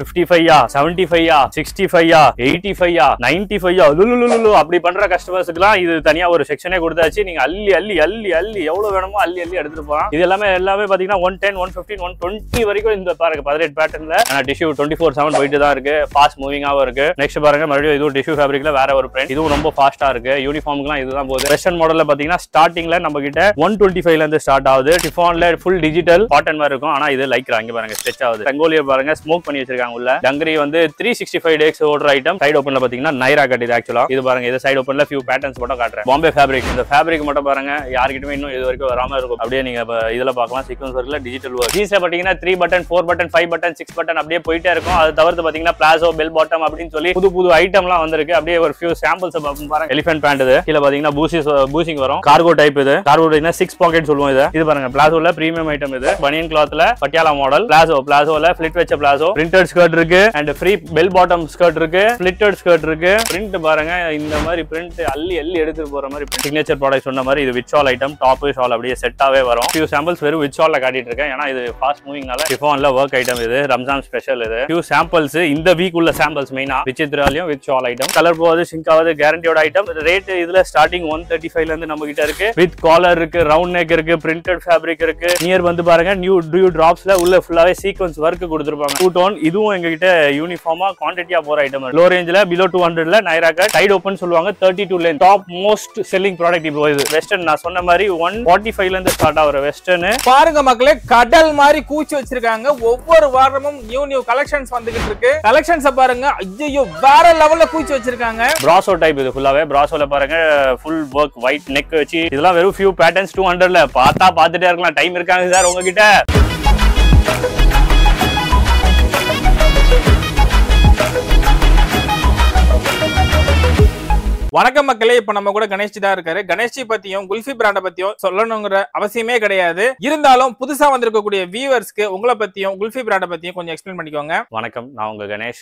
55 75 65 85 95 அப்படி பண்ற கஸ்டமர்ஸ்க்குலாம் இது தனியா ஒரு செக்ஷனே கொடுத்தாச்சு. நீங்க அள்ளி அள்ளி அள்ளி அள்ளி எவ்வளவு வேணுமோ அள்ளி அள்ளி எடுத்துட்டு போலாம். இது எல்லாமே பாத்தீங்கன்னா 110 115 120 வரைக்கும் இந்த பாருங்க 18 பேட்டர்ன்ல டிஷ்யூ 24/7 போயிட்டு தான் இருக்கு. ஃபாஸ்ட் மூவிங்காவும் இருக்கு. நெக்ஸ்ட் பாருங்க மறுபடியும் இது டிஷ்யூ ஃபேப்ரிக்ல வேற ஒரு பிரிண்ட். இதுவும் ரொம்ப ஃபாஸ்டா இருக்கு. யூனிஃபார்ம்க்குலாம் இதுதான் போகுது. வெஸ்டர்ன் மாடல்ல பாத்தீங்கன்னா ஸ்டார்டிங்ல நம்ம கிட்ட 125 ல இருந்து ஸ்டார்ட் ஆகுது. டிஃபான்ல ஃபுல் டிஜிட்டல் காட்டன் மாதிரி இருக்கும். ஆனா இது லைக்ரா இங்க பாருங்க ஸ்ட்ரெச் ஆகுது. ரங்கோலியர் பாருங்க ஸ்மோக் பண்ணி வச்சிருக்காங்க உள்ள. டங்கரி வந்து 365 டேஸ் ஓடுற ஐட்டம். சைடு ஓபன்ல பாத்தீங்கன்னா நைரா கட் இது ஆக்சுவலா. இது பாருங்க இது சைடு ஓபன்ல ஃபியூ பேட்டர்ன்ஸ் மட்டும் காட்டுறேன். பாம்பே ஃபேப்ரிக். இந்த ஃபேப்ரிக் மட்டும் பாருங்க யார்கிட்டயுமே இன்னும் இது வரைக்கும் வராம இருக்கும். அப்படியே நீங்க இதுல பார்க்கலாம் சீக்வென்ஸ் ஒர்க்ல டிஜிட்டல் ஒர்க். ஜீன்ஸ்ல பாத்தீங்கன்னா 3 பட்டன் 4 பட்டன் 5 பட்டன் 6 பட்டன் அப்படியே போயிட்டே இருக்கும். அது தவிர்த்து பாத்தீங்கன்னா பிளாசோ பெல் பாட்டம் அப்படின்னு சொல்லி புது ஐட்டம்லாம் வந்திருக்கு. அப்படியே ஒரு ஃபியூ சாம்பிள்ஸ் பாருங்க. எலிஃபென்ட் பேண்ட் இது. கீழ பாத்தீங்கன்னா பூசிங் வரும். கார்கோ டைப் இது. கார்கோ டைப்னா 6 பாக்கெட் சொல்லுவோம் இது. இது பாருங்க பிளாசோல பிரீமியம் ஐட்டம் இது. பனியன் கிளாத்ல பட்டியாலா மாடல். பிளாசோல ஃபிளிட் வச்ச பிளாசோ. பிரிண்டட் ஸ்கர்ட் இருக்கு and free bell bottom skirt இருக்கு. ஸ்ப்ளிட்டட் ஸ்கர்ட் இருக்கு. பிரிண்ட் பாருங்க இந்த மாதிரி பிரிண்ட் அள்ளி எடுத்துட்டு போற மாதிரி சிக்னேச்சர் ப்ராடக்ட் சொன்ன மாதிரி இது with shawl item. Top shawl அப்படியே செட்டாவே வரும். ஃபியூ சாம்பிள்ஸ் வெறும் வித் ஷால்ல காட்டிட்டு இருக்கேன். ஏன்னா இது ஃபாஸ்ட் மூவிங்னால டிஃபான்ல ஒர்க் ஐட்டம் இது. ரம்ஜான் ஸ்பெஷல் இது. ஃபியூ சாம்பிள்ஸ் இந்த வீக் உள்ள சாம்பிள்ஸ் மெயினா விசித்ராலயும் வித் ஷால் ஐட்டம். கலர் போகாது சிங்க் ஆகாது கேரண்டியோட ஐட்டம். ரேட் இதுல ஸ்டார்டிங் 135 ல இருந்து நம்ம கிட்ட இருக்கு. வித் காலர் இருக்கு, ரவுண்ட் நெக் இருக்கு, பிரிண்டட் ஃபேப்ரிக் இருக்கு. நியர் வந்து பாருங்க நியூ டிராப்ஸ்ல உள்ள ஃபுல்லாவே சீக்வென்ஸ் ஒர்க் கொடுத்திருப்பாங்க. டூ டோன் இதுவும் எங்க கிட்ட யூனிஃபார்மா குவான்டிட்டியா போற ஐட்டம். லோ ரேஞ்ச்ல பிலோ 200 ல நைரா கட் சைடு ஓபன் சொல்லுவாங்க. 32 line top most selling product இப்போ இது. வெஸ்டர்ன் நான் சொன்ன மாதிரி 145 ல இருந்து ஸ்டார்ட் ஆகுற வெஸ்டர்ன் பாருங்க மக்களே கடல் மாதிரி கூச்சி வச்சிருக்காங்க. ஒவ்வொரு வாரமும் நியூ கலெக்ஷன்ஸ் வந்துகிட்டு இருக்கு. கலெக்ஷன்ஸ் பாருங்க ஐயோ வேற லெவல்ல கூச்சி வச்சிருக்காங்க. பிராசோ டைப் இது ஃபுல்லாவே. பிராசோல பாருங்க ஃபுல் ஒர்க் ஒயிட் நெக் வச்சு இதெல்லாம் வெறும் ஃபியூ பேட்டர்ன்ஸ் 200 ல பார்த்துட்டே இருக்கலாம். டைம் இருக்காங்க சார் உங்ககிட்ட. வணக்கம் மக்களே, இப்ப நம்ம கூட கணேஷ்ஜி தான் இருக்காரு. கணேஷ்ஜி பத்தியும் குல்ஃபி பிராண்ட பத்தியும் சொல்லணுங்கிற அவசியமே கிடையாது. இருந்தாலும் புதுசா வந்திருக்கக்கூடிய வியூவர்ஸ்க்கு உங்களை பத்தியும் குல்ஃபி பிராண்ட பத்தியும் கொஞ்சம் எக்ஸ்பிளைன் பண்ணிக்கோங்க. வணக்கம், நான் உங்க கணேஷ்.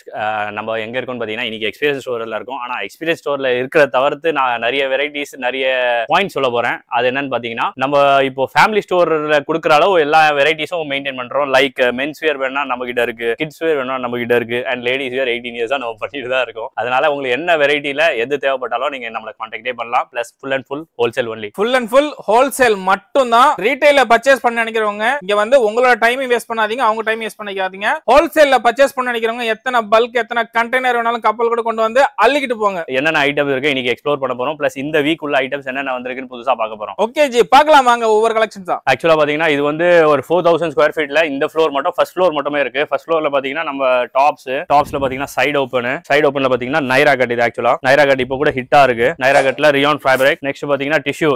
நம்ம எங்க இருக்கோம்னு பாத்தீங்கன்னா இன்னைக்கு எக்ஸ்பீரியன்ஸ் ஸ்டோர்ல இருக்கும். ஆனா எக்ஸ்பீரியன்ஸ் ஸ்டோர்ல இருக்கிற தவிர்த்து நான் நிறைய வெரைட்டிஸ் நிறைய பாயிண்ட் சொல்ல போறேன். அது என்னன்னு பாத்தீங்கன்னா நம்ம இப்போ ஃபேமிலி ஸ்டோர்ல கொடுக்குற அளவு எல்லா வெரைட்டிஸும் மெயின்டைன் பண்றோம். லைக் மென்ஸ் வேர் வேணா நம்ம கிட்ட இருக்கு, கிட்ஸ் வேர் வேணா நம்ம கிட்ட இருக்கு, அண்ட் லேடிஸ் வேர் 18 இயர்ஸ் நம்ம பண்ணிட்டு தான் இருக்கும். அதனால உங்களுக்கு என்ன வெரைட்டில எது தேவைப்பட்டாலும் நீங்க நம்மள கான்டாக்டே பண்ணலாம். Plus full and full wholesale only. Full and full wholesale மட்டும் தான். ரீட்டைல்ல பர்ச்சேஸ் பண்ண நினைக்கிறவங்க இங்க வந்து உங்களோட டைமையும் வேஸ்ட் பண்ணாதீங்க, அவங்க டைம் வேஸ்ட் பண்ணிக்காதீங்க. ஹோல்சேல்ல பர்ச்சேஸ் பண்ண நினைக்கிறவங்க எத்தனை பல்க் எத்தனை கண்டெய்னர் வேணாலும் கப்பல் கூட கொண்டு வந்து அள்ளிக்கிட்டு போங்க. என்னென்ன ஐட்டம் இருக்கு இன்னைக்கு எக்ஸ்ப்ளோர் பண்ண போறோம். பிளஸ் இந்த வீக் உள்ள ஐட்டம்ஸ் என்னென்ன வந்திருக்குன்னு புதுசா பார்க்க போறோம். ஓகே ஜி, பார்க்கலாம் வாங்க ஒவ்வொரு கலெக்ஷன்ஸா. ஆக்சுவலா பாத்தீங்கன்னா இது வந்து ஒரு 4000 ஸ்கொயர் ஃபீட்ல இந்த ஃப்ளோர் மட்டும் ஃபர்ஸ்ட் ஃப்ளோர் மட்டுமே இருக்கு. ஃபர்ஸ்ட் ஃப்ளோர்ல பாத்தீங்கன்னா நம்ம டாப்ஸ்ல பாத்தீங்கன்னா சைடு ஓபன்ல பாத்தீங்கன்னா நைரா கட். இது ஆக்சுவலா நைரா கட் இப்போ கூட ஹிட்டா இருக்கு. நைரா கட்ல ரியான் ஃபேப்ரிக். நெக்ஸ்ட் பாத்தீங்கன்னா டிஷ்யூ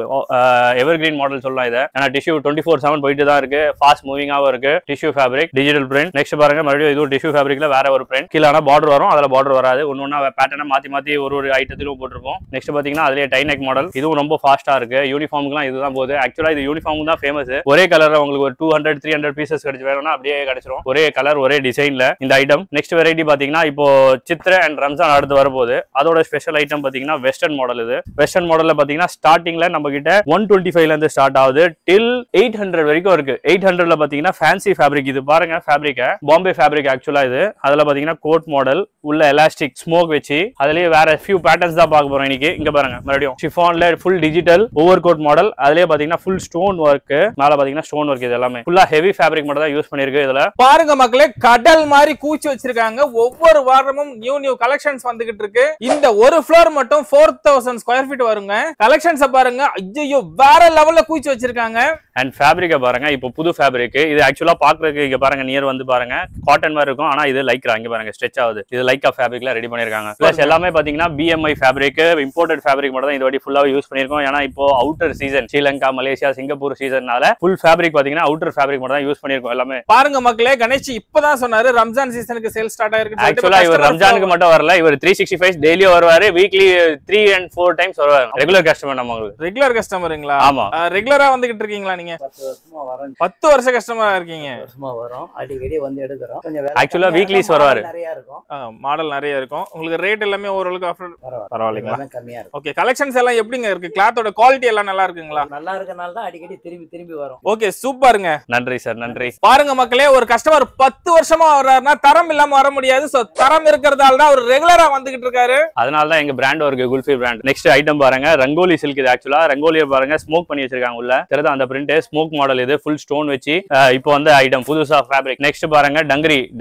எவர்கிரீன் மாடல் சொல்லலாம் இதை. ஏன்னா டிஷ்யூ 24/7 போயிட்டு தான் இருக்கு. ஃபாஸ்ட் மூவிங்காவும் இருக்கு. Tissue fabric digital print. Next பாருங்க மறுபடியும் இது டிஷ்யூ ஃபேப்ரிக்ல வேற ஒரு பிரிண்ட். கீழ பார்டர் வரும், அதுல பார்டர் வராது. ஒன்னொன்னா பேட்டர்னை மாத்தி ஒரு ஐட்டத்திலும் போட்டிருப்போம். நெக்ஸ்ட் பாத்தீங்கன்னா அதுலயே டை நெக் மாடல். இதுவும் ரொம்ப ஃபாஸ்டா இருக்கு. யூனிஃபார்ம்க்குலாம் இதுதான் போகுது. ஆக்சுவலா இது யூனிஃபார்ம் தான் ஃபேமஸ். ஒரே கலர்ல உங்களுக்கு ஒரு 200-300 பீசஸ் கிடைச்சு வேணும்னா அப்படியே கிடைச்சிரும். ஒரே கலர் ஒரே டிசைன்ல இந்த ஐட்டம். நெக்ஸ்ட் வெரைட்டி பாத்தீங்கன்னா இப்போ சித்ர அண்ட் ரம்ஜான் அடுத்து வரப்போகுது. அதோட ஸ்பெஷல் ஐட்டம் பாத்தீங்கன்னா வெஸ்டர்ன் மாடல். இது வெஸ்டர்ன் மாடல்ல பாத்தீங்கன்னா ஸ்டார்டிங்ல நம்ம கிட்ட 125 ல இருந்து ஸ்டார்ட் ஆகுது டில் 800 வரைக்கும் இருக்கு. 800 ல பாத்தீங்கன்னா ஃபேன்சி ஃபேப்ரிக். இது பாருங்க ஃபேப்ரிக் பாம்பே ஃபேப்ரிக் ஆக்சுவலா இது. அதுல பாத்தீங்கன்னா கோட் மாடல் உள்ள எலாஸ்டிக் ஸ்மோக் வச்சு அதுலயே வேற ஃபியூ பேட்டர்ன்ஸ் தான் பார்க்க போறோம் இன்னைக்கு. இங்க பாருங்க மறுபடியும் ஷிஃபான்ல full digital overcoat model. அதுலயே பாத்தீங்கன்னா ஃபுல் ஸ்டோன் ஒர்க். மேல பாத்தீங்கன்னா ஸ்டோன் ஒர்க். இது எல்லாமே ஃபுல்லா ஹெவி ஃபேப்ரிக் மட்டும் தான் யூஸ் பண்ணிருக்கு. இதுல பாருங்க மக்களே கடல் மாதிரி கூச்சி வச்சிருக்காங்க. ஒவ்வொரு வாரமும் நியூ கலெக்ஷன்ஸ் வந்துகிட்டு இருக்கு. இந்த ஒரு ஃப்ளோர் மட்டும் 4000 ஸ்கொயர் ஃபீட் வருங்க. கலெக்ஷன்ஸ் பாருங்க ஐயோ வேற லெவல்ல கூச்சி வச்சிருக்காங்க. அண்ட் ஃபேப்ரிக்க பாருங்க இப்போ புது ஃபேப்ரிக். இது ஆக்சுவலா பாக்குறதுக்கு இங்க பாருங்க நியர் வந்து பாருங்க காட்டன் மாதிரி இருக்கும். ஆனா இது லைக்ரா இங்க பாருங்க ஸ்ட்ரெச் ஆகுது. இது லைக்கா ஃபேப்ரிக்ல ரெடி பண்ணிருக்காங்க. பிளஸ் எல்லாமே பாத்தீங்கன்னா BMI ஃபேப்ரிக் இம்போர்ட்டட் ஃபேப்ரிக் மட்டும் தான் இந்த வாட்டி ஃபுல்லாவே யூஸ் பண்ணிருக்கோம். ஏன்னா இப்போ outer season Sri Lanka Malaysia Singapore சீசன்னால ஃபுல் ஃபேப்ரிக் பாத்தீங்கன்னா அவுட்டர் ஃபேப்ரிக் மட்டும் தான் யூஸ் பண்ணிருக்கோம் எல்லாமே. பாருங்க மக்களே கணேஷ் இப்பதான் சொன்னாரு ரம்ஜான் சீசனுக்கு சேல் ஸ்டார்ட் ஆயிருக்கு. ஆக்சுவலா இவர் ரம்ஜானுக்கு மட்டும் வரல, இவர் 365 டெய்லியும் வருவாரு. வீக்லி 3 and 4 times வருவாங்க. ரெகுலர் கஸ்டமர் நம்ம. ரெகுலர் கஸ்டமருங்களா? ஆமா. ரெகுலரா வந்துகிட்டு இருக்கீங்களா நீங்க? 10 வருஷமா வரோம். 10 வருஷ கஸ்டமரா இருக்கீங்க. வருஷமா வரோம். அடிக்கடி வந்து எடுக்கிறோம். கொஞ்சம் ஆக்சுவலா வீக்லிஸ் வருவாரு. நிறைய இருக்கும். மாடல் நிறைய இருக்கும். உங்களுக்கு ரேட் எல்லாமே ஓரளவுக்கு ஆஃபர் பரவாயில்லைங்களா? கம்மியா இருக்கும். ஓகே, கலெக்ஷன்ஸ் எல்லாம் எப்படிங்க இருக்கு? கிளாத்தோட குவாலிட்டி எல்லாம் நல்லா இருக்குங்களா? நல்லா இருக்கனால தான் அடிக்கடி திரும்பி வரும். ஓகே, சூப்பருங்க. நன்றி சார், நன்றி. பாருங்க மக்களே, ஒரு கஸ்டமர் 10 வருஷமா வர்றாருன்னா தரம் இல்லாம வர முடியாது. சோ தரம் இருக்கிறதால தான் அவர் ரெகுலரா வந்துகிட்டு இருக்காரு. அதனால தான் எங்க பிராண்ட் ஒரு குல்ஃபி பிராண்ட். நெக்ஸ்ட் ஐட்டம் பாருங்க, ரங்கோலி சில்க். இது ஆக்சுவலா ரங்கோலியை பாருங்க ஸ்மோக் பண்ணி வச்சிருக்காங்க உள்ள. தெரியுதா அந்த பிரிண்ட்? ஸ்மோக் மாடல் இது, ஃபுல் ஸ்டோன் வச்சு இப்போ வந்து ஐட்டம் புதுசா ஃபேப்ரிக். நெக்ஸ்ட் பாருங்க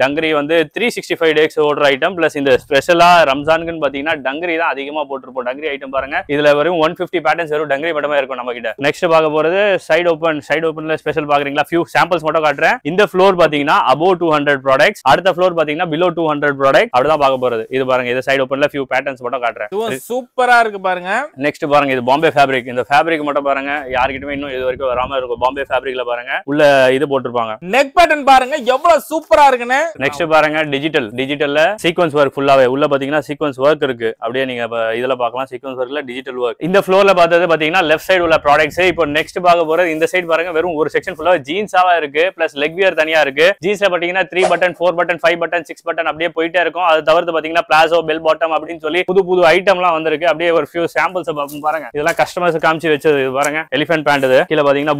டங்கரி வந்து 365 டேஸ் ஓடுற ஐட்டம். பிளஸ் இந்த ஸ்பெஷலா ரம்ஜானுக்குன்னு பாத்தீங்கன்னா டங்கரி தான் அதிகமா போட்டுருப்போம். டங்கரி ஐட்டம் பாருங்க, இதுல வரும் 150 பேட்டர்ன்ஸ் வரும். டங்கரி மட்டுமே இருக்கும் நம்ம கிட்ட. நெக்ஸ்ட் பார்க்க போறது சைடு ஓப்பன்ல ஸ்பெஷல் பாக்குறீங்களா? ஃபியூ சாம்பிள்ஸ் மட்டும் காட்டுறேன். இந்த ஃப்ளோர் பாத்தீங்கன்னா above 200 ப்ராடக்ட்ஸ், அடுத்த ஃப்ளோர் பாத்தீங்கன்னா below 200 ப்ராடக்ட். அப்படிதான் பார்க்க போறது. இது பாருங்க, இது சைடு ஓப்பன்ல ஃபியூ பேட்டர்ன்ஸ் மட்டும் காட்டுறேன். சூப்பரா இருக்கு பாருங்க. நெக்ஸ்ட் பாருங்க, இது பாம்பே ஃபேப்ரிக். இந்த ஃபேப்ரிக் மட்டும் பாருங்க, யார்கிட்டயுமே இன்னும் இது வரைக்கும் வராம இருக்கும். பாம்பே ஃபேப்ரிக்ல பாருங்க உள்ள இது போட்டுருப்பாங்க. நெக் பேட்டர்ன் பாருங்க எவ்வளவு சூப்பரா இருக்குன்னு. நெக்ஸ்ட் பாருங்க டிஜிட்டல்ல சீக்வென்ஸ் ஒர்க் ஃபுல்லாவே உள்ள பாத்தீங்கன்னா சீக்வென்ஸ் ஒர்க் இருக்கு. அப்படியே நீங்க இதுல பார்க்கலாம் சீக்வென்ஸ் ஒர்க்ல டிஜிட்டல் ஒர்க். இந்த ஃப்ளோர்ல பார்த்தது பாத்தீங்கன்னா லெஃப்ட் சைடு உள்ள ப்ராடக்ட்ஸ். இப்போ நெக்ஸ்ட் பார்க்க போறது இந்த சைடு பாருங்க, வெறும் ஒரு செக்ஷன் ஃபுல்லா ஜீன்ஸாவா இருக்கு. பிளஸ் லெக் வியர் தனியா இருக்கு. ஜீன்ஸ்ல பாத்தீங்கன்னா 3 பட்டன் 4 பட்டன் 5 பட்டன் 6 பட்டன் அப்படியே போயிட்டே இருக்கும். அது தவிர்த்து பாத்தீங்கன்னா பிளாசோ பெல் பாட்டம் அப்படின்னு சொல்லி புது ஐட்டம்லாம் வந்திருக்கு. அப்படியே ஒரு ஃபியூ சாம்பிள்ஸ் பாருங்க. இதெல்லாம் கஸ்டமர்ஸ் காமிச்சு வச்சது. இது பாருங்க எலிஃபென்ட் பேண்ட். இது கீழ பாத்தீங்கன்னா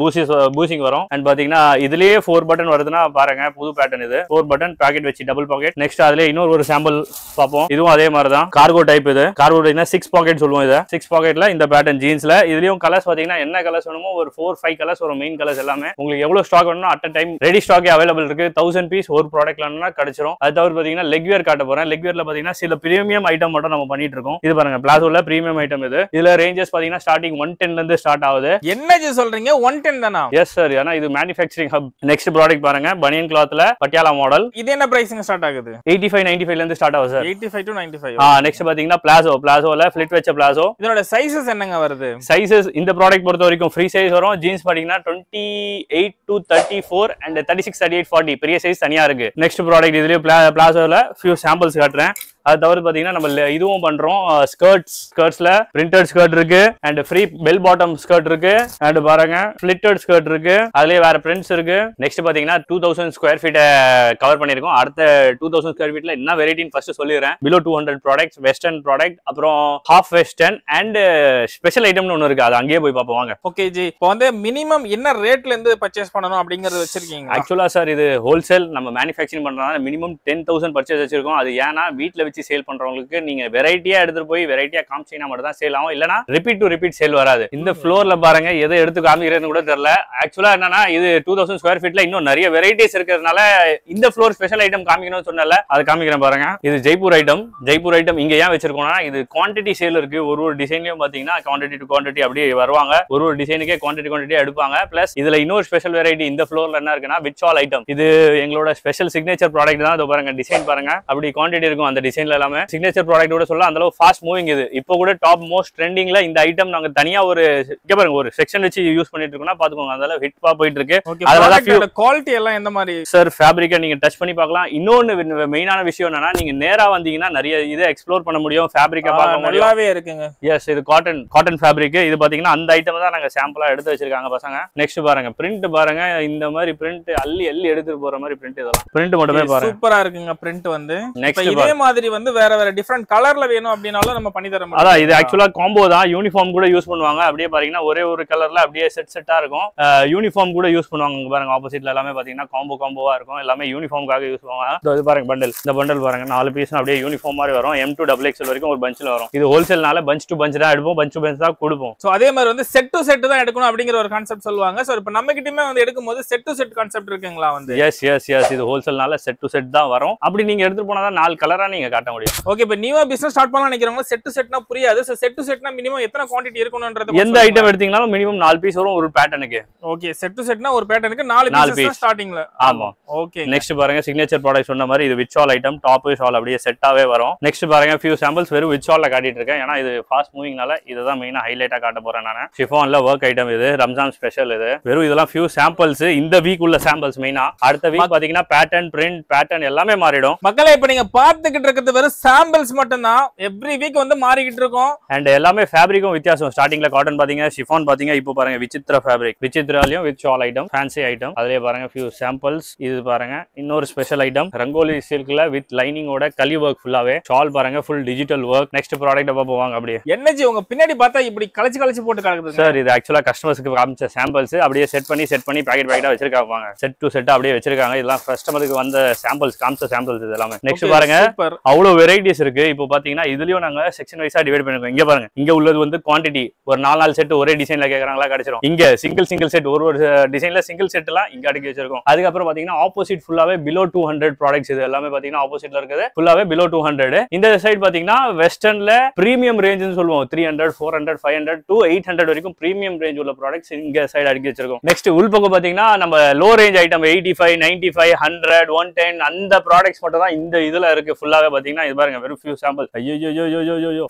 பூசிங் வரும். அண்ட் பாத்தீங்கன்னா இதுலயே 4 பட்டன் வருதுன்னா பாருங்க, புது பேட்டர்ன் இது. 4 பட்டன் பாக்கெட் வச்சு டபுள் பாக்கெட். நெக்ஸ்ட் அதுல இன்னொரு சாம்பிள் பார்ப்போம். இதுவும் அதே மாதிரி தான் கார்கோ டைப். இது கார்கோ டைப்னா 6 பாக்கெட் சொல்லுவோம். இது 6 பாக்கெட்ல இந்த பேட்டர்ன் ஜீன்ஸ்ல. இதுலயும் கலர்ஸ் பாத்தீங்கன்னா என்ன கலர்ஸ் வேணுமோ ஒரு 4-5 கலர்ஸ் வரும். மெயின் கலர்ஸ் எல்லாமே உங்களுக்கு எவ்வளவு ஸ்டாக் வேணும்னா at time ready stock available இருக்கு. 1000 பீஸ் ஒரு ப்ராடக்ட்ல கிடைச்சிரும். அது தவிர பாத்தீங்கன்னா லெக் வியர் காட்ட போறேன். லெக் வியர்ல பாத்தீங்கன்னா சில பிரீமியம் ஐட்டம் மட்டும் நம்ம பண்ணிட்டு இருக்கோம். இது பாருங்க பிளாசோல பிரீமியம் ஐட்டம். இது இதுல ரேஞ்சஸ் பாத்தீங்கன்னா ஸ்டார்டிங் 110 ல இருந்து ஸ்டார்ட் ஆகுது. என்னது சொல்றீங்க? 110 தானா? எஸ் சார், ஏன்னா இது மேனுஃபேக்சரிங் ஹப். நெக்ஸ்ட் ப்ராடக்ட் பாருங்க, பனியன் கிளாத்ல பட்டியாலா மாடல். இது என்ன பிரைசிங் ஸ்டார்ட் ஆகுது? 85-95 ல இருந்து ஸ்டார்ட் ஆகுது சார். 85 to 95. நெக்ஸ்ட் பாத்தீங்கன்னா பிளாசோல ஃபிளிட் வச்ச பிளாசோ. இதோட சைஸஸ் என்னங்க வருது? சைஸஸ் இந்த ப்ராடக்ட் பொறுத்த வரைக்கும் ஃப்ரீ சைஸ் வரும். ஜீன்ஸ் பாத்தீங்கன்னா 28 to 34 and 36, 38, 40 பெரிய சைஸ் தனியா இருக்கு. நெக்ஸ்ட் ப்ராடக்ட் இதுலயே பிளாசோல ஃபியூ சாம்பிள்ஸ் காட்டுறேன். அது தவிர பாத்தீங்கன்னா நம்ம இதுவும் பண்றோம். ஸ்கர்ட்ஸ்ல பிரிண்டட் ஸ்கர்ட் இருக்கு and free bell bottom skirt இருக்கு. அண்ட் பாருங்க ஃபிளிட்டட் ஸ்கர்ட் இருக்கு. அதுலயே வேற பிரிண்ட்ஸ் இருக்கு. நெக்ஸ்ட் பாத்தீங்கன்னா 2000 ஸ்கொயர் ஃபீட் கவர் பண்ணிருக்கோம். அடுத்த 2000 ஸ்கொயர் ஃபீட்ல என்ன வெரைட்டின்னு ஃபர்ஸ்ட் சொல்லிடுறேன். பிலோ 200 ப்ராடக்ட்ஸ், வெஸ்டர்ன் ப்ராடக்ட், அப்புறம் ஹாஃப் வெஸ்டர்ன் அண்ட் ஸ்பெஷல் ஐட்டம்னு ஒன்னு இருக்கு. அது அங்கேயே போய் பார்ப்போம் வாங்க. ஓகே ஜி, இப்போ வந்து மினிமம் என்ன ரேட்ல இருந்து பர்ச்சேஸ் பண்ணணும் அப்படிங்கறது வச்சிருக்கீங்க? ஆக்சுவலா சார் இது ஹோல்சேல் நம்ம மேனுஃபேக்சரிங் பண்றதுனால மினிமம் 10,000 பர்ச்சேஸ் வச்சிருக்கோம். அது ஏன்னா வீட்டுல வச்சு சேல் பண்றவங்களுக்கு நீங்க வெரைட்டியா எடுத்துட்டு போய் வெரைட்டியா காமிச்சீங்கன்னா மட்டும் தான் சேல் ஆகும். இல்லனா ரிப்பீட் டு ரிப்பீட் சேல் வராது. இந்த ஃப்ளோர்ல பாருங்க எதை எடுத்து காமிக்கிறதுன்னு கூட தெரியல. ஆக்சுவலா என்னன்னா இது 2000 ஸ்கொயர் ஃபீட்ல இன்னும் நிறைய வெரைட்டிஸ் இருக்கிறதுனால இந்த ஃப்ளோர் ஸ்பெஷல் ஐட்டம் காமிக்கணும்னு சொன்னல, அது காமிக்கிறேன் பாருங்க. இது ஜெய்ப்பூர் ஐட்டம் இங்க ஏன் வச்சிருக்கோம்னா இது குவான்டிட்டி சேல் இருக்கு. ஒரு டிசைன்லயும் பாத்தீங்கன்னா குவான்டிட்டி டு குவான்டிட்டி அப்படியே வருவாங்க. ஒரு டிசைனுக்கே குவான்டிட்டி எடுப்பாங்க. பிளஸ் இதுல இன்னொரு ஸ்பெஷல் வெரைட்டி இந்த ஃப்ளோர்ல என்ன இருக்குன்னா விட்சால் ஐட்டம். இது எங்களோட ஸ்பெஷல் சிக்னேச்சர் ப்ராடக்ட் தான். இது பாருங்க டிசைன் பாருங்க, அப்படி குவான்டிட்டி இருக்கும் அந்த டிசைன்ல எல்லாமே. சிக்னேச்சர் ப்ராடக்ட் கூட சொல்ல அந்த அளவு ஃபாஸ்ட் மூவிங். இது இப்போ கூட டாப் மோஸ்ட் ட்ரெண்டிங்ல இந்த ஐட்டம் நாங்க தனியா ஒரு பாருங்க ஒரு செக்ஷன் வச்சு யூஸ் பண்ணிட்டு இருக்கோம்னா பாத்துக்கோங்க. அதனால ஹிட் போயிட்டு இருக்கு. அதனால குவாலிட்டி எல்லாம் எந்த மாதிரி சார் ஃபேப்ரிக்கை நீங்க டச் பண்ணி பார்க்கலாம். இன்னொன்னு மெயினான விஷயம் என்னன்னா நீங்க நேரா வந்தீங்கன்னா நிறைய இதை எக்ஸ்ப்ளோர் பண்ண முடியும். ஃபேப்ரிக்கை பார்க்க முடியும். நல்லாவே இருக்குங்க. எஸ், இது காட்டன் ஃபேப்ரிக். இது பாத்தீங்கன்னா அந்த ஐட்டம் தான் நாங்க சாம்பிளா எடுத்து வச்சிருக்காங்க பசங்க. நெக்ஸ்ட் பாருங்க பிரிண்ட் பாருங்க. இந்த மாதிரி பிரிண்ட் அள்ளி எடுத்துட்டு போற மாதிரி பிரிண்ட். இதெல்லாம் பிரிண்ட் மட்டுமே பாருங்க, சூப்பரா இருக்குங்க பிரிண்ட் வந்து. நெக்ஸ்ட் இதே மாதிரி வந்து வேற டிஃபரண்ட் கலர்ல வேணும் அப்படினாலும் நம்ம பண்ணி தர முடியும். அதான் இது ஆக்சுவலா காம்போ தான். யூனிஃபார்ம் கூட யூஸ் பண்ணுவாங்க. அப்படியே பாத்தீங்கன்னா ஒரே ஒரு கலர்ல அப்படியே செட்டா இருக்கும். யூனிஃபார்ம் கூட யூஸ் பண்ணுவாங்க பாருங்க. ஆப்போசிட்ல எல்லாமே பாத்தீங்கன்னா காம்போவா இருக்கும். எல்லாமே யூனிஃபார்ம்காக யூஸ் பண்ணுவாங்க. இது பாருங்க பண்டல். இந்த பண்டல் பாருங்க 4 பீஸ் அப்படியே யூனிஃபார்ம் மாதிரி வரும். M to XXL வரைக்கும் ஒரு பஞ்ச்ல வரும். இது ஹோல்சேல்னால பஞ்ச் டு பஞ்ச் தான் எடுப்போம். பஞ்ச் டு பஞ்ச் தான் கொடுப்போம். சோ அதே மாதிரி வந்து செட் டு செட் தான் எடுக்கணும் அப்படிங்கிற ஒரு கான்செப்ட் சொல்லுவாங்க. சோ இப்போ நம்ம கிட்டயுமே வந்து எடுக்கும்போது செட் டு செட் கான்செப்ட் இருக்குங்களா வந்து? எஸ் இது ஹோல்சேல்னால செட் டு செட் தான் வரும். அப்படி நீங்க எடுத்துட்டு போனா தான் 4 கலரா நீங்க காட்ட முடியும். ஓகே, இப்போ நியூவா பிசினஸ் ஸ்டார்ட் பண்ணலாம் நினைக்கிறவங்க செட் டு செட்னா புரியாது. சோ செட் டு செட்னா மினிமம் எத்தனை குவாண்டிட்டி இருக்கணும்ன்றது எந்த ஐட்டம் எடுத்தீங்கனாலும் மினிமம் 4 பீஸ் வரும் ஒரு பேட்டர்னுக்கு. ஓகே, செட் டு செட்னா ஒரு பேட்டர்னுக்கு 4 பீஸ் ஸ்டார்டிங்ல. ஆமா. ஓகே, நெக்ஸ்ட் பாருங்க சிக்னேச்சர் ப்ராடக்ட் சொன்ன மாதிரி இது விட்சால் ஐட்டம். டாப் ஷால் அப்படியே செட்டாவே வரும். நெக்ஸ்ட் பாருங்க ஃபியூ சாம்பிள்ஸ் வெறும் விட்சால்ல காட்டிட்டு இருக்கேன். ஏன்னா இது ஃபாஸ்ட் மூவிங்னால இதுதான் மெயினா ஹைலைட்டா காட்ட போறேன் நான். ஷிஃபான்ல வர்க் ஐட்டம். இது ரம்ஜான் ஸ்பெஷல். இது வெறும் இதெல்லாம் ஃபியூ சாம்பிள்ஸ். இந்த வீக் உள்ள சாம்பிள்ஸ் மெயினா. அடுத்த வீக் பாத்தீங்கன்னா பேட்டர்ன் பிரிண்ட் பேட்டர்ன் எல்லாமே மாறிடும். மக்களே இப்போ நீங்க பார்த்துக்கிட்டு இருக்கிறது வந்து வெறும் சாம்பிள்ஸ் மட்டும் தான். எவ்ரி வீக் வந்து மாறிக்கிட்டு இருக்கும். அண்ட் எல்லாமே ஃபேப்ரிக்கும் வித்தியாசம். ஸ்டார்டிங்ல காட்டன் பாத்தீங்க, ஷிஃபான் பாத்தீங்க, இப்போ பாருங்க விசித்ரா ஃபேப்ரிக். விசித்ராலயும் with shawl item, fancy item. அதுலயே பாருங்க ஃபியூ சாம்பிள்ஸ். இது பாருங்க இன்னொரு ஸ்பெஷல் ஐட்டம், ரங்கோலி சில்க்ல வித் லைனிங்கோட கலி ஒர்க் ஃபுல்லாவே. ஷால் பாருங்க full digital work. Next product போவாங்க அப்படியே. என்னஜி உங்க பின்னாடி பார்த்தா இப்படி கலச்சு போட்டு கிடக்குது சார். இது ஆக்சுவலா கஸ்டமர்ஸ்க்கு காமிச்ச சாம்பிள்ஸ். அப்படியே செட் பண்ணி பாக்கெட்டா வச்சிருக்காங்க. செட் டு செட் அப்படியே வச்சிருக்காங்க. இதெல்லாம் கஸ்டமருக்கு வந்த சாம்பிள்ஸ், காமிச்ச சாம்பிள்ஸ் இது எல்லாமே. நெக்ஸ்ட் பாருங்க அவ்வளவு வெரைட்டிஸ் இருக்கு. இப்போ பாத்தீங்கன்னா இதுலயும் நாங்க செக்ஷன் வைஸா டிவைட் பண்ணிருக்கோம். இங்க பாருங்க, இங்க உள்ளது வந்து குவான்டிட்டி ஒரு 4 செட் ஒரே டிசைன்ல கேக்குறாங்களா கிடைச்சிரும். இங்க சிங்கிள் செட் ஒரு டிசைன்ல சிங்கிள் செட் எல்லாம் இங்க அடுக்கி வச்சிருக்கோம். அதுக்கப்புறம் பாத்தீங்கன்னா ஆப்போசிட் ஃபுல்லாவே பிலோ 200 ப்ராடக்ட்ஸ். இது எல்லாமே பாத்தீங்கன்னா ஆப்போசிட்ல இருக்குது ஃபுல்லாவே பிலோ 200. இந்த சைடு பாத்தீங்கன்னா வெஸ்டர்ன்ல பிரீமியம் ரேஞ்ச்னு சொல்லுவோம். 300, 400, 500 to 800 வரைக்கும் பிரீமியம் ரேஞ்ச் உள்ள ப்ராடக்ட்ஸ் இங்க சைடு அடுக்கி வச்சிருக்கோம். நெக்ஸ்ட் உள்பக்கம் பாத்தீங்கன்னா நம்ம லோ ரேஞ்ச் ஐட்டம் 85, 95, 100, 110 அந்த ப்ராடக்ட்ஸ் மட்டும் தான் இந்த இதுல இருக்கு. ஃபுல்லாவே பாத்தீங்கன்னா இது பாருங்க வெறும் ஃபியூ சாம்பிள். ஐயோ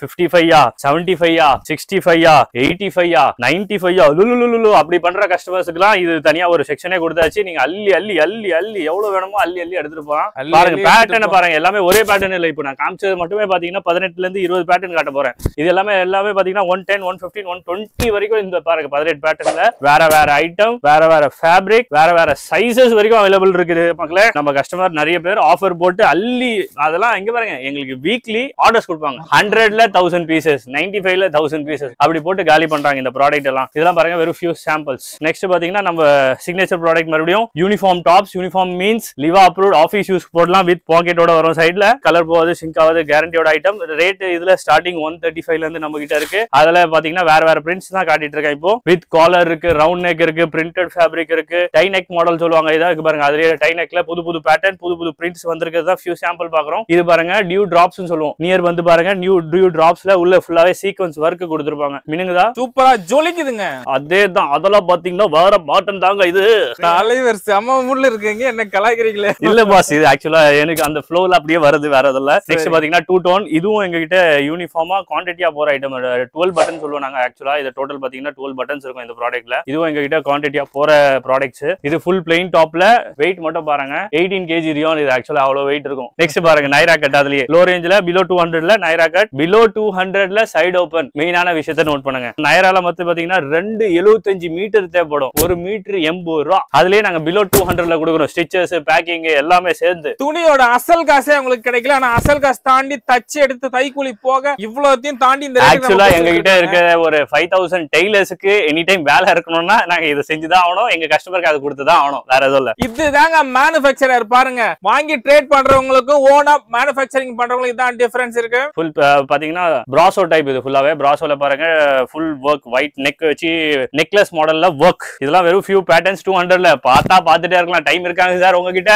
55 75 65 85 95 அப்படி பண்ற கஸ்டமர்ஸ்க்குலாம் இது தனியா ஒரு செக்ஷனே கொடுத்தாச்சு. நீங்க அள்ளி அள்ளி அள்ளி அள்ளி எவ்வளவு வேணுமோ அள்ளி அள்ளி எடுத்துட்டு போலாம். பாருங்க பேட்டர்ன் பாருங்க, எல்லாமே ஒரே பேட்டர்ன் இல்ல. இப்போ நான் காமிச்சது மட்டுமே பாத்தீங்கன்னா 18ல இருந்து 20 பேட்டர்ன் காட்ட போறேன். இது எல்லாமே பாத்தீங்கன்னா 110, 115, 120 வரைக்கும் இந்த பாருங்க 18 பேட்டர்ன்ல வேற ஐட்டம், வேற ஃபேப்ரிக், வேற சைஸஸ் வரைக்கும் அவைலபிள் இருக்குது மக்களே. நம்ம கஸ்டமர் நிறைய பேர் ஆஃபர் போட்டு அள்ளி அதெல்லாம் இங்க பாருங்க எங்களுக்கு வீக்லி ஆர்டர்ஸ் கொடுப்பாங்க. 100ல 1000 பீசஸ், 95ல 1000 பீசஸ் அப்படி போட்டு காலி பண்றாங்க இந்த ப்ராடக்ட் எல்லாம். இதெல்லாம் பாருங்க வெறும் ஃபியூ சாம்பிள்ஸ். நெக்ஸ்ட் பாத்தீங்கன்னா நம்ம சிக்னேச்சர் ப்ராடக்ட் மறுபடியும் uniform tops. Uniform means லிவா approved, office use போடலாம். வித் பாக்கெட்டோட வரும். சைடுல கலர் போகாது, சிங்க் ஆகாது, கேரண்டியோட ஐட்டம். ரேட் இதுல ஸ்டார்டிங் 135ல இருந்து நம்ம கிட்ட இருக்கு. அதுல பாத்தீங்கன்னா வேற பிரிண்ட்ஸ் தான் காட்டிட்டு இருக்கேன் இப்போ. வித் காலர் இருக்கு, ரவுண்ட் நெக் இருக்கு, பிரிண்டட் ஃபேப்ரிக் இருக்கு, டை நெக் மாடல் சொல்லுவாங்க. இதா இருக்கு பாருங்க. அதுலயே டை நெக்ல புது பேட்டர்ன், புது பிரிண்ட்ஸ் வந்திருக்கிறதா ஃபியூ சாம்பிள் பாக்குறோம். இது பாருங்க டியூ டிராப்ஸ் சொல்லுவோம். நியர் வந்து பாருங்க டியூ டிராப்ஸ்ல உள்ள ஃபுல்லாவே சீக்வென்ஸ் வர்க் கொடுத்திருப்பாங்க. மினுங்கதா சூப்பரா ஜொலிக்குதுங்க. அதேதான். அதெல்லாம் பாத்தீங்கன்னா வேற பாட்டன் தாங்க இது. தலைவர் செம மூட்ல இருக்கீங்க, என்ன கலாய்க்கிறீங்களே? இல்ல பாஸ், இது ஆக்சுவலா எனக்கு அந்த ஃப்ளோல அப்படியே வருது, வேற எதுல. நெக்ஸ்ட் பாத்தீங்கன்னா 2 டோன். இதுவும் எங்க கிட்ட யூனிஃபார்மா குவான்டிட்டியா போற ஐட்டம். 12 பட்டன் சொல்லுவோம் நாங்க. ஆக்சுவலா இது டோட்டல் பாத்தீங்கன்னா 12 பட்டன்ஸ் இருக்கும் இந்த ப்ராடக்ட்ல. இதுவும் எங்க கிட்ட குவான்டிட்டியா போற ப்ராடக்ட்ஸ். இது ஃபுல் பிளைன் டாப்ல. வெயிட் மட்டும் பாருங்க 18 kg ரியான். இது ஆக்சுவலா அவ்வளவு வெயிட் இருக்கும். நெக்ஸ்ட் பாருங்க நைரா கட். அதுலயே லோ ரேஞ்ச்ல பிலோ 200ல நைரா கட், பிலோ 200ல சைடு ஓபன். மெயினான விஷயத்தை நோட் பண்ணுங்க. நைரால மொத்தம் பாத்தீங்கன்னா 275 மீட்டர் தேவைப்படும். 1 மீட்டர் 80 ரூபாய். அதுலயே நாங்க பிலோ 200ல கொடுக்குறோம். ஸ்டிச்சஸ், பேக்கிங் எல்லாமே சேர்ந்து. துணியோட அசல் காசே உங்களுக்கு கிடைக்கல. ஆனா அசல் காசு தாண்டி தச்சு எடுத்து தைக்கூலி போக இவ்வளவுத்தையும் தாண்டி இந்த ஆக்சுவலா எங்க கிட்ட இருக்க ஒரு 5000 டெய்லர்ஸ்க்கு எனி டைம் வேலை இருக்கணும்னா நாங்க இதை செஞ்சுதான் ஆகணும். எங்க கஸ்டமருக்கு அதை கொடுத்துதான் ஆகணும். வேற எதுவும் இல்ல. இதுதாங்க மேனுஃபேக்சரர். பாருங்க, வாங்கி ட்ரேட் பண்றவங்களுக்கும் ஓனா மேனுஃபேக்சரிங் பண்றவங்களுக்கு இதான் டிஃபரன்ஸ் இருக்கு. ஃபுல் பாத்தீங்கன்னா பிராசோ டைப். இது ஃபுல்லாவே பிராசோல பாருங்க ஃபுல் ஒர்க். ஒயிட் நெக் வச்சு நெக்லஸ் மாடல்ல ஒர்க். இதெல்லாம் வெறும் ஃபியூ பேட்டர்ன்ஸ் 200ல. பாத்துட்டே இருக்கலாம். டைம் இருக்காங்க சார் உங்ககிட்ட?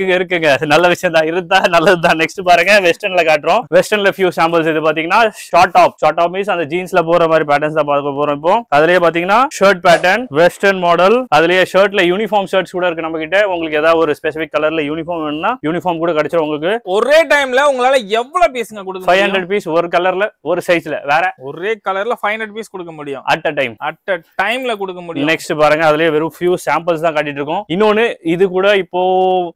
இருக்குங்க. நல்ல விஷயம் தான். இருந்தா நல்லதுதான். நெக்ஸ்ட் பாருங்க வெஸ்டர்ன்ல காட்டுறோம். வெஸ்டர்ன்ல ஃபியூ சாம்பிள்ஸ். இது பாத்தீங்கன்னா ஷார்ட் டாப் மீன்ஸ் அந்த ஜீன்ஸ்ல போற மாதிரி பேட்டர்ன்ஸ் தான் பார்க்க போறோம் இப்போ. அதுலயே பாத்தீங்கன்னா ஷர்ட் பேட்டர்ன், வெஸ்டர்ன் மாடல். அதுலயே ஷர்ட்ல யூனிஃபார்ம் ஷர்ட்ஸ் கூட இருக்கு நம்ம கிட்ட. உங்களுக்கு ஏதாவது ஒரு ஸ்பெசிபிக் கலர்ல யூனிஃபார்ம் வேணும்னா யூனிஃபார்ம் கூட கிடைச்சிரும் உங்களுக்கு. ஒரே டைம்ல உங்களால எவ்வளவு பீஸ்ங்க கொடுக்க முடியும்? 500 பீஸ் ஒரு கலர்ல, ஒரு சைஸ்ல. வேற ஒரே கலர்ல 500 பீஸ் கொடுக்க முடியும். அட் அ டைம்ல கொடுக்க முடியும். நெக்ஸ்ட் பாருங்க அதுலயே வெறும் ஃபியூ சாம்பிள்ஸ் தான் காட்டிட்டு இருக்கோம். இன்னொன்னு இது கூட இப்போ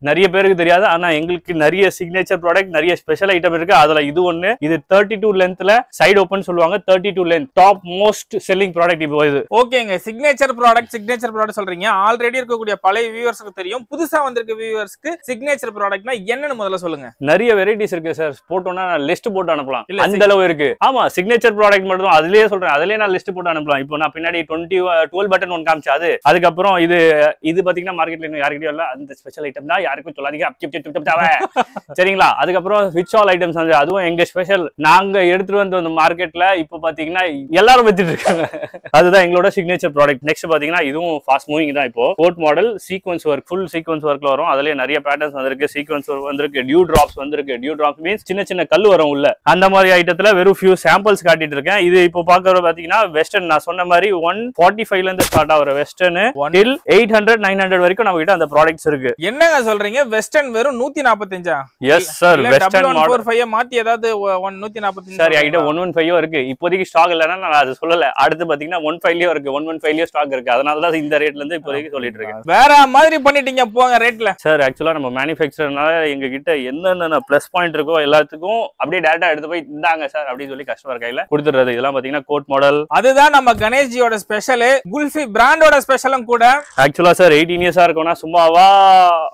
நிறைய பேருக்கு தெரியாது. ஆனா எங்களுக்கு நிறைய சிக்னேச்சர் ப்ராடக்ட், நிறைய ஸ்பெஷல் ஐட்டம் இருக்கு. அதுல இது ஒண்ணு. இது 32 லென்த்ல சைடு ஓபன் சொல்லுவாங்க. 32 length top most selling product இப்போ இது. ஓகேங்க. சிக்னேச்சர் ப்ராடக்ட் சொல்றீங்க. ஆல்ரெடி இருக்கக்கூடிய பழைய வியூவர்ஸ்க்கு தெரியும். புதுசா வந்திருக்க வியூவர்ஸ்க்கு சிக்னேச்சர் ப்ராடக்ட்னா என்னன்னு முதல்ல சொல்லுங்க. நிறைய வெரைட்டிஸ் இருக்கு சார். போட்டோம்னா லிஸ்ட் போட்டு அனுப்பலாம். அந்த அளவு இருக்கு. ஆமா, சிக்னேச்சர் ப்ராடக்ட் மட்டும் அதுலயே சொல்றேன். அதுலயே நான் லிஸ்ட் போட்டு அனுப்பலாம். இப்போ நான் பின்னாடி 12 பட்டன் ஒன் காமிச்சா அதுக்கப்புறம் இது பாத்தீங்கன்னா மார்க்கெட்ல இன்னும் யாருக்கிட்டயும் இல்ல. அந்த ஸ்பெஷல் ஐட்டம் தான், யாருக்கும் சொல்லாதீங்க. சரிங்களா? அதுக்கப்புறம் விச் ஆல் ஐட்டம்ஸ் வந்து அதுவும் எங்க ஸ்பெஷல். நாங்க எடுத்துட்டு வந்து மார்க்கெட்ல இப்ப பாத்தீங்கன்னா எல்லாரும் வித்துட்டு இருக்காங்க. அதுதான் எங்களோட சிக்னேச்சர் ப்ராடக்ட். நெக்ஸ்ட் பாத்தீங்கன்னா இதுவும் ஃபாஸ்ட் மூவிங் தான். இப்போ code model sequence work, full sequence ஒர்க்ல வரும். அதுலயே நிறைய பேட்டர்ன்ஸ் வந்திருக்கு. சீக்வென்ஸ் ஒர்க் வந்திருக்கு. டியூ டிராப்ஸ் வந்திருக்கு. டியூ டிராப்ஸ் மீன்ஸ் சின்ன கல் வரும் உள்ள. அந்த மாதிரி ஐட்டத்துல வெறும் ஃபியூ சாம்பிள்ஸ் காட்டிட்டு இருக்கேன். இது இப்போ பாக்குறது பாத்தீங்கன்னா வெஸ்டர்ன். நான் சொன்ன மாதிரி 145ல இருந்து ஸ்டார்ட் ஆகுற வெஸ்டர்ன் டில் 800 900 வரைக்கும் நம்ம கிட்ட அந்த ப்ராடக்ட்ஸ் இருக்கு. என்னங்க சொல்றீங்க? வெஸ்டர்ன் வெறும் 145? Yes sir. வெஸ்டர்ன் மாடல் 145 மாத்தி ஏதாவது 145 சார் என்கிட்ட 115 இருக்கு. இப்போதைக்கு ஸ்டாக் இல்லனா நான் அது சொல்லல. அடுத்து பாத்தீங்கன்னா 15 இருக்கு. 115 ஸ்டாக் இருக்கு. அதனால தான் இந்த ரேட்ல இருந்து இப்போதைக்கு சொல்லிட்டு இருக்கேன். வேற மாதிரி பண்ணிட்டீங்க போங்க ரேட்ல. சார் ஆக்சுவலா நம்ம மேனுஃபேக்சரர்னால எங்க கிட்ட கிட்ட என்னென்ன பிளஸ் பாயிண்ட் இருக்கோ எல்லாத்துக்கும் அப்படியே டேரக்டா எடுத்து போய் இந்தாங்க சார் அப்படின்னு சொல்லி கஸ்டமர் கையில கொடுத்துறது. இதெல்லாம் பாத்தீங்கன்னா கோட் மாடல். அதுதான் நம்ம கணேஷ்ஜியோட ஸ்பெஷல், குல்ஃபி பிராண்டோட ஸ்பெஷலும் கூட. ஆக்சுவலா சார் 18 இயர்ஸா இருக்கும்னா சும்மாவா?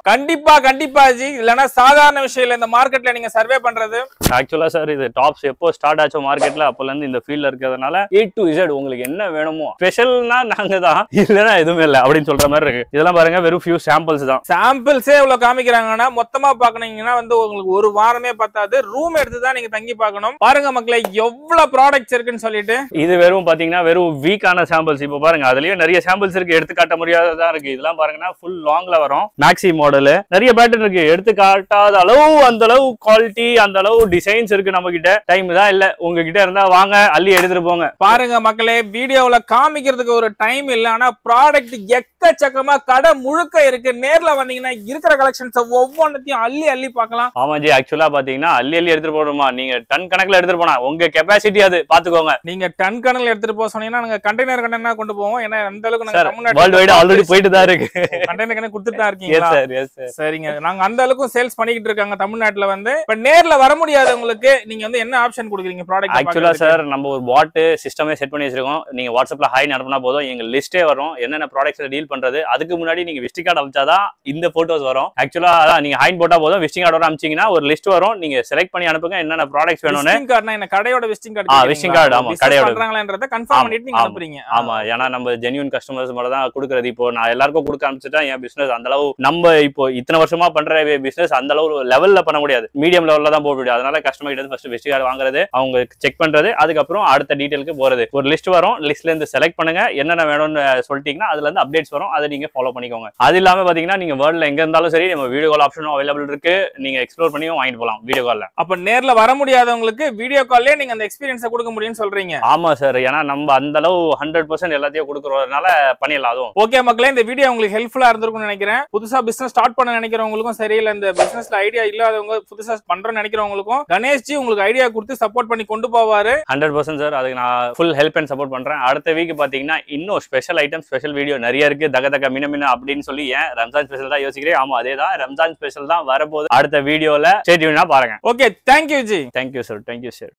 கண்டிப்பா ஜி, இல்லனா சாதாரண விஷயம் இல்ல இந்த மார்க்கெட்ல நீங்க சர்வே பண்றது. ஆக்சுவலா சார் இது டாப்ஸ் எப்போ ஸ்டார்ட் ஆச்சோ மார்க்கெட்ல அப்பல இருந்து இந்த ஃபீல்ட்ல இருக்கிறதுனால A to Z உங்களுக்கு என்ன வேணுமோ ஸ்பெஷல்னா நாங்க தான், இல்லனா எதுவுமே இல்ல அப்படின்னு சொல்ற மாதிரி இருக்கு. இதெல்லாம் பாருங்க வெறும் ஃபியூ சாம்பிள்ஸ் தான். சாம்பிள்ஸே இவ்வளவு காமிக்கிறாங்கன்னா மொத்தமா பாக்கணும்னா வந்து உங்களுக்கு ஒரு வாரமே பத்தாது. ரூம் எடுத்து தான் நீங்க தங்கி பார்க்கணும். பாருங்க மக்களே எவ்வளவு ப்ராடக்ட்ஸ் இருக்குன்னு சொல்லிட்டு. இது வெறும் பாத்தீங்கன்னா வெறும் வீக்கான சாம்பிள்ஸ். இப்போ பாருங்க அதுலயே நிறைய சாம்பிள்ஸ் இருக்கு, எடுத்து காட்ட முடியாததா இருக்கு. இதெல்லாம் பாருங்கன்னா ஃபுல் லாங்ல வரும். மேக்ஸி மாடல் நிறைய பேட்டர்ன் இருக்கு, எடுத்து காட்டாத அளவு அந்த அளவு குவாலிட்டி அந்த அளவு டிசைன்ஸ் இருக்கு. நம்ம கிட்ட டைம் தான் இல்ல, உங்ககிட்ட இருந்தா வாங்க அள்ளி எடுத்துட்டு போங்க. பாருங்க மக்களே வீடியோல காமிக்கிறதுக்கு ஒரு டைம் இல்ல, ஆனா ப்ராடக்ட் எக்கச்சக்கமா கடை முழுக்க இருக்கு. நேர்ல வந்தீங்கன்னா இருக்கிற கலெக்ஷன்ஸ் ஒவ்வொன்றையும் அள்ளி பார்க்கலாம். ஆமா ஜி, ஆக்சுவலா பாத்தீங்கன்னா அள்ளி எடுத்துட்டு போறோமா, நீங்க டன் கணக்குல எடுத்துட்டு போனா உங்க கெபாசிட்டி அது பாத்துக்கோங்க. நீங்க டன் கணக்குல எடுத்துட்டு போக சொன்னீங்கன்னா நாங்க கண்டெய்னர் கொண்டு போவோம். ஏன்னா அந்த அளவுக்கு நாங்க தமிழ்நாட்டுல வேர்ல்ட் வைட் ஆல்ரெடி போயிட்டு தான் இருக்கு. கண்டெய்னர் கணக்கு கொடுத்துட்டு தான் இருக்கீங்க. Yes sir, yes sir. சரிங்க, நாங்க அந்த அளவுக்கு சேல்ஸ் பண்ணிக்கிட்டு இருக்காங்க தமிழ்நாட்டுல வந்து. இப்ப நேர்ல வர முடியாதவங்களுக்கு நீங்க வந்து என்ன ஆப்ஷன் கொடுக்குறீங்க ப்ராடக்ட்? ஆக்சுவலா சார் நம்ம ஒரு பாட் சிஸ்டமே செட் பண்ணி வச்சிருக்கோம். நீங்க வாட்ஸ்அப்ல ஹாய் அனுப்புனா போதும் எங்க லிஸ்டே வரும், என்னென்ன ப்ராடக்ட்ஸ்ல டீல் பண்றது. அதுக்கு முன்னாடி நீங்க விசிட்டிங் கார்டு அனுப்பிச்சாதான் இந்த போட்டோஸ் வரும். ஆக்சுவலா அதான் நீங்க ஹாய் போட்டா போதும், விசிட்டிங் கார்டோட அனுப்பிச்சீங்கன்னா ஒரு லிஸ்ட் வரும். நீங்க செலக்ட் பண்ணி அனுப்புங்க என்னென்ன ப்ராடக்ட்ஸ் வேணும்னு. விசிட்டிங் கார்டுனா என்ன, கடையோட விசிட்டிங் கார்டு? Visiting card. ஆமா, கடையோட பண்றாங்களான்றத கன்ஃபார்ம் பண்ணிட்டு நீங்க அனுப்புறீங்க. ஆமா, ஏன்னா நம்ம ஜென்யூன் கஸ்டமர்ஸ் மட்டும் தான் கொடுக்குறது. இப்போ நான் எல்லாருக்கும் கொடுக்க ஆரம்பிச்சுட்டா என் பிசினஸ் அந்த அளவு நம்ம இப்போ இத்தனை வருஷமா பண்ற பிசினஸ் அந்த அளவு லெவல்ல பண்ண முடியாது, மீடியம் லெவல்ல தான் போக முடியாது. அதனால கஸ்டமர் கிட்ட ஃபர்ஸ்ட் விசிட்டிங் கார்டு வாங்குறது, அவங்க செக் பண்றது, அதுக்கப்புறம் அடுத்த டீடைலுக்கு போறது. ஒரு லிஸ்ட் வரும், லிஸ்ட்ல இருந்து செலக்ட் பண்ணுங்க, என்னென்ன வேணும்னு சொல்லிட்டீங்கன்னா அதுல இருந்து அப்டேட்ஸ் வரும், அதை நீங்க ஃபாலோ பண்ணிக்கோங்க. அது இல்லாம பாத்தீங்கன்னா நீங்க வேர்ல்ட்ல எங்க இருந்தாலும் சரி நம்ம வீடியோ கால் ஆப்ஷனும் அவைலபிள் இருக்கு, நீங்க எக்ஸ்ப்ளோர் பண்ணியும் வாங்கிட்டு போகலாம் வீடியோ கால்ல. அப்ப நேர்ல வர முடியாதவங்களுக்கு வீடியோ கால்லே நீங்க அந்த எக்ஸ்பீரியன்ஸை கொடுக்க முடியும்னு சொல்றீங்க? ஆமா சார், ஏன்னா நம்ம அந்த அளவு 100% எல்லாத்தையும் கொடுக்கறதுனால பண்ணிடலாம். அதுவும் ஓகே மக்களே, இந்த வீடியோ உங்களுக்கு ஹெல்ப்ஃபுல்லா இருந்திருக்கும்னு நினைக்கிறேன். புதுசா பிசினஸ் ஸ்டார்ட் பண்ண நினைக்கிறவங்களுக்கும் சரி, இல்ல இந்த பிசினஸ்ல ஐடியா இல்லாதவங்க புதுசா பண்றோம்னு நினைக்கிறவங்களுக்கும் கணேஷ்ஜி உங்களுக்கு ஐடியா கொடுத்து சப்போர்ட் பண்ணி கொண்டு போவாரு. 100% சார், அதுக்கு நான் ஃபுல் ஹெல்ப் அண்ட் சப்போர்ட் பண்றேன். அடுத்த வீக் பாத்தீங்கன்னா இன்னும் ஸ்பெஷல் ஐட்டம், ஸ்பெஷல் வீடியோ நிறைய இருக்கு. தக மின அப்படின்னு சொல்லி ஏன் ரம்ஜான் ஸ்பெஷல் தான் யோசிக்கிறேன். ஆமா, அதேதான், ரம்ஜான் ஸ்பெஷல் தான் வரப்போகுது அடுத்த வீடியோல. ஸ்டே டியூனா பாருங்க. Okay, thank you G. Thank you sir, thank you sir.